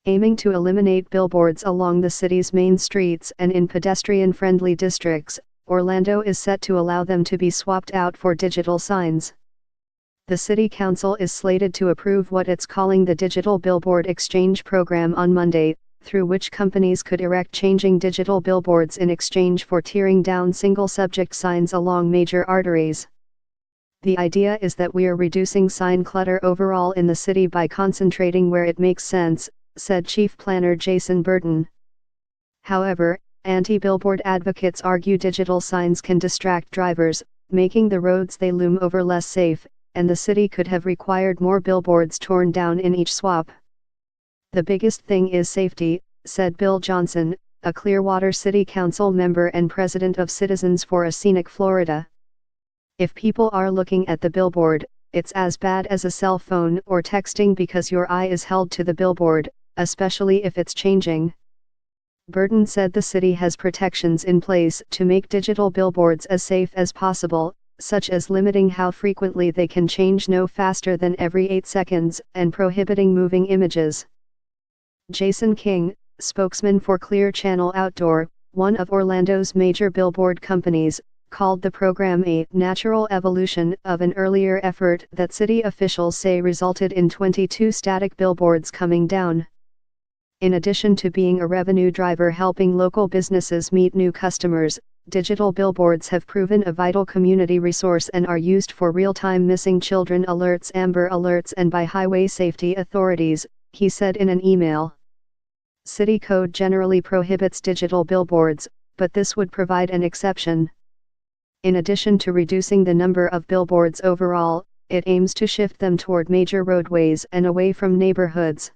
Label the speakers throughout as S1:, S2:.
S1: aiming to eliminate billboards along the city's main streets and in pedestrian-friendly districts. Orlando is set to allow them to be swapped out for digital signs. The City Council is slated to approve what it's calling the Digital Billboard Exchange Program on Monday, through which companies could erect changing digital billboards in exchange for tearing down single-subject signs along major arteries. The idea is that we're reducing sign clutter overall in the city by concentrating where it makes sense, said Chief Planner Jason Burton. However, anti-billboard advocates argue digital signs can distract drivers, making the roads they loom over less safe, and the city could have required more billboards torn down in each swap. The biggest thing is safety, said Bill Johnson, a Clearwater City Council member and president of Citizens for a Scenic Florida. If people are looking at the billboard, it's as bad as a cell phone or texting because your eye is held to the billboard, especially if it's changing. Burton said the city has protections in place to make digital billboards as safe as possible, such as limiting how frequently they can change no faster than every 8 seconds and prohibiting moving images. Jason King, spokesman for Clear Channel Outdoor, one of Orlando's major billboard companies, called the program a natural evolution of an earlier effort that city officials say resulted in 22 static billboards coming down. In addition to being a revenue driver helping local businesses meet new customers, digital billboards have proven a vital community resource and are used for real-time missing children alerts, Amber Alerts, and by highway safety authorities, he said in an email. City code generally prohibits digital billboards, but this would provide an exception. In addition to reducing the number of billboards overall, it aims to shift them toward major roadways and away from neighborhoods.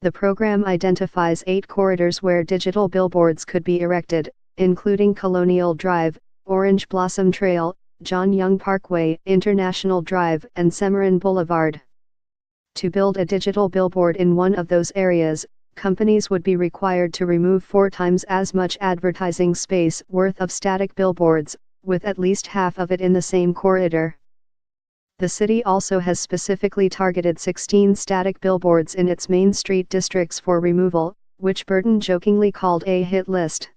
S1: The program identifies 8 corridors where digital billboards could be erected, including Colonial Drive, Orange Blossom Trail, John Young Parkway, International Drive, and Cimarron Boulevard. To build a digital billboard in one of those areas, companies would be required to remove 4 times as much advertising space worth of static billboards, with at least half of it in the same corridor. The city also has specifically targeted 16 static billboards in its main street districts for removal, which Burton jokingly called a hit list.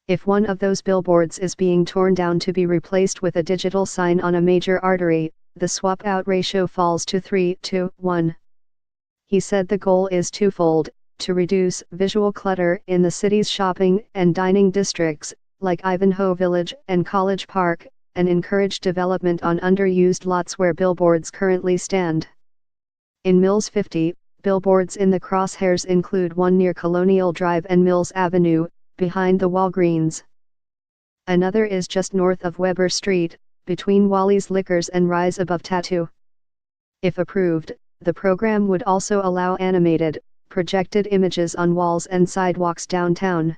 S1: If one of those billboards is being torn down to be replaced with a digital sign on a major artery, the swap-out ratio falls to 3-to-1. He said the goal is twofold: to reduce visual clutter in the city's shopping and dining districts, like Ivanhoe Village and College Park, and encourage development on underused lots where billboards currently stand. In Mills 50, billboards in the crosshairs include one near Colonial Drive and Mills Avenue, behind the Walgreens. Another is just north of Weber Street, between Wally's Liquors and Rise Above Tattoo. If approved, the program would also allow animated, projected images on walls and sidewalks downtown.